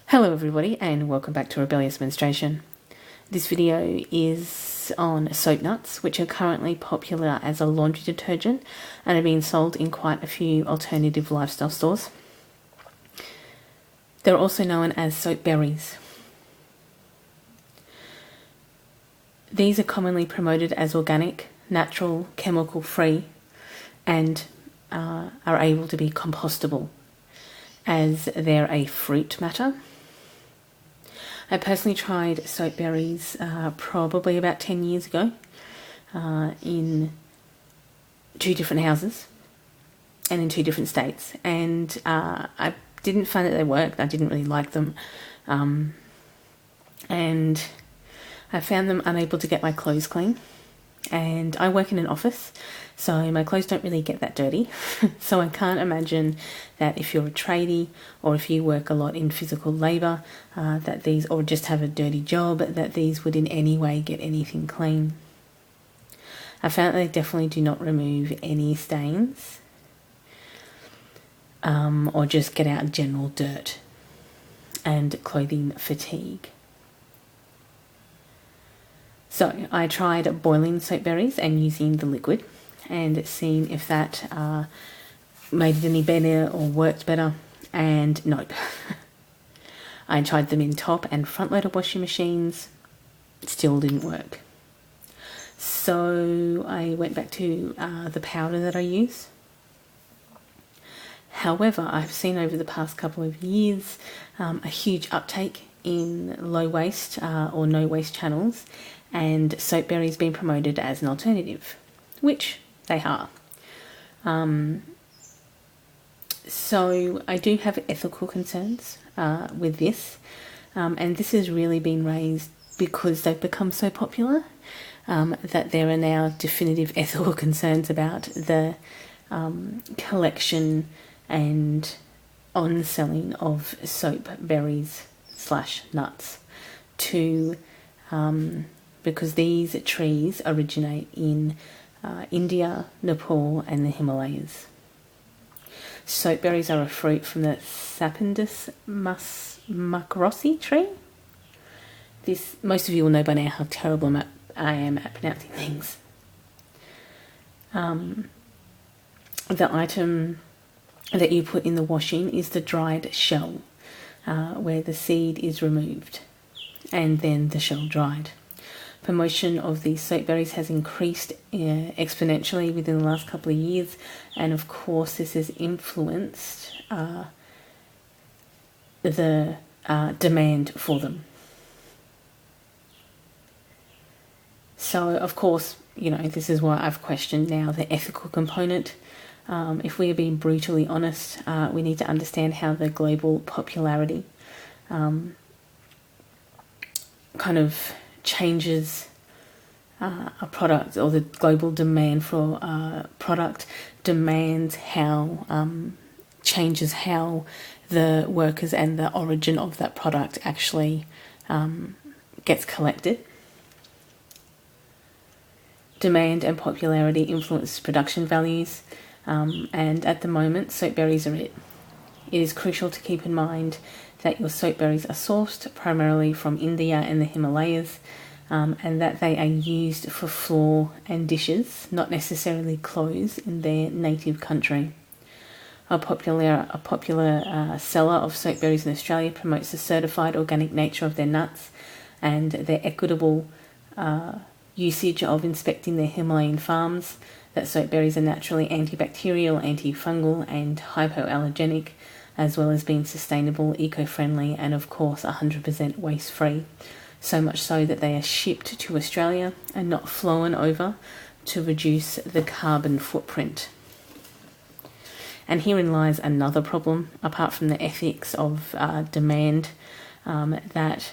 Hello everybody and welcome back to Rebellious Menstruation. This video is on soap nuts, which are currently popular as a laundry detergent and are being sold in quite a few alternative lifestyle stores. They're also known as soap berries. These are commonly promoted as organic, natural, chemical-free, and are able to be compostable as they're a fruit matter. I personally tried soap berries probably about 10 years ago in 2 different houses and in 2 different states, and I didn't find that they worked. I didn't really like them, and I found them unable to get my clothes clean. And I work in an office, so my clothes don't really get that dirty. So I can't imagine that if you're a tradie or if you work a lot in physical labour, that these, or just have a dirty job, that these would in any way get anything clean. I found that they definitely do not remove any stains or just get out general dirt and clothing fatigue. So I tried boiling soap berries and using the liquid and seeing if that made it any better or worked better, and nope. I tried them in top and front loader washing machines, still didn't work. So I went back to the powder that I use. However, I've seen over the past couple of years a huge uptake in low waste or no waste channels, and soap berries being promoted as an alternative, which they are. So I do have ethical concerns with this, and this has really been raised because they've become so popular that there are now definitive ethical concerns about the collection and on-selling of soap berries / nuts to because these trees originate in India, Nepal and the Himalayas. Soap berries are a fruit from the Sapindus macrossi tree. This, most of you will know by now how terrible I am at pronouncing things. The item that you put in the washing is the dried shell, where the seed is removed and then the shell dried. Promotion of these soap berries has increased exponentially within the last couple of years, and of course this has influenced the demand for them. So of course, you know, this is why I've questioned now the ethical component. If we are being brutally honest, we need to understand how the global popularity kind of changes a product, or the global demand for a product demands how changes how the workers and the origin of that product actually gets collected. Demand and popularity influence production values, and at the moment soap berries are it. It is crucial to keep in mind that your soap berries are sourced primarily from India and the Himalayas, and that they are used for floor and dishes, not necessarily clothes, in their native country. A popular seller of soap berries in Australia promotes the certified organic nature of their nuts and their equitable usage of inspecting their Himalayan farms, that soap berries are naturally antibacterial, antifungal and hypoallergenic, as well as being sustainable, eco-friendly and of course 100% waste-free. So much so that they are shipped to Australia and not flown over to reduce the carbon footprint. And herein lies another problem, apart from the ethics of demand, that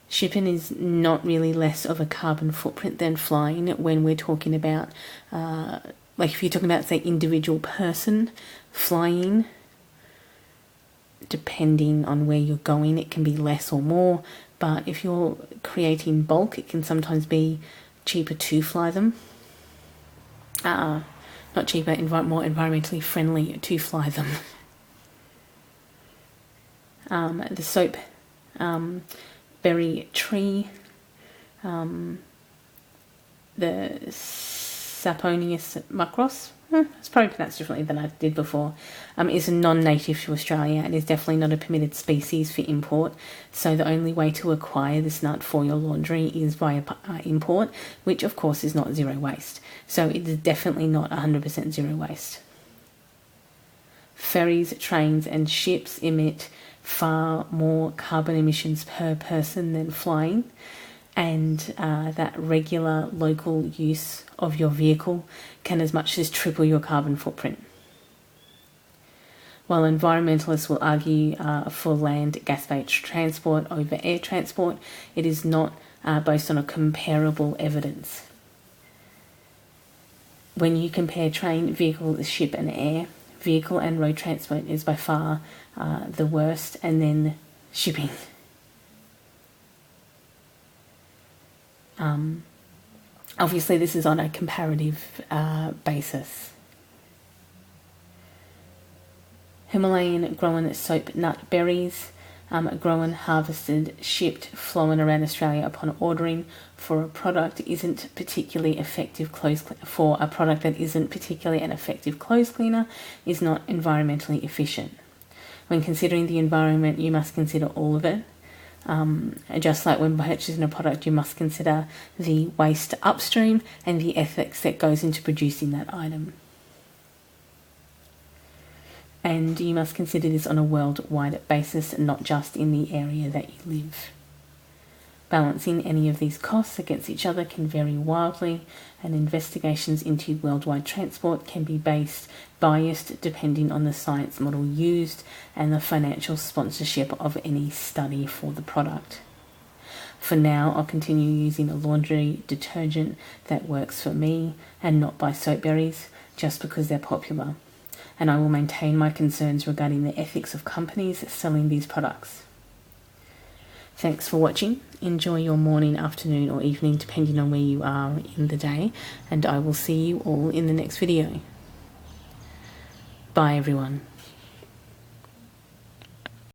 shipping is not really less of a carbon footprint than flying when we're talking about, like if you're talking about, say, individual person flying, depending on where you're going, it can be less or more. But if you're creating bulk, it can sometimes be cheaper to fly them. Not cheaper, more environmentally friendly to fly them. the soap berry tree, the Saponius macros, it's probably pronounced differently than I did before, is non-native to Australia and is definitely not a permitted species for import. So the only way to acquire this nut for your laundry is via import, which of course is not zero waste. So it is definitely not 100% zero waste. Ferries, trains and ships emit far more carbon emissions per person than flying, and that regular local use of your vehicle can as much as triple your carbon footprint. While environmentalists will argue for land gas-based transport over air transport, it is not based on a comparable evidence. When you compare train, vehicle, ship and air, vehicle and road transport is by far the worst, and then shipping. Obviously this is on a comparative basis. Himalayan grown soap nut berries, grown, harvested, shipped, flown around Australia upon ordering for a product isn't particularly effective for a product that isn't particularly an effective clothes cleaner is not environmentally efficient. When considering the environment, you must consider all of it. Just like when purchasing a product, you must consider the waste upstream and the ethics that goes into producing that item. And you must consider this on a worldwide basis, not just in the area that you live. Balancing any of these costs against each other can vary wildly, and investigations into worldwide transport can be biased depending on the science model used and the financial sponsorship of any study for the product. For now, I'll continue using a laundry detergent that works for me and not buy soap berries just because they're popular. And I will maintain my concerns regarding the ethics of companies selling these products. Thanks for watching. Enjoy your morning, afternoon or evening depending on where you are in the day, and I will see you all in the next video. Bye everyone.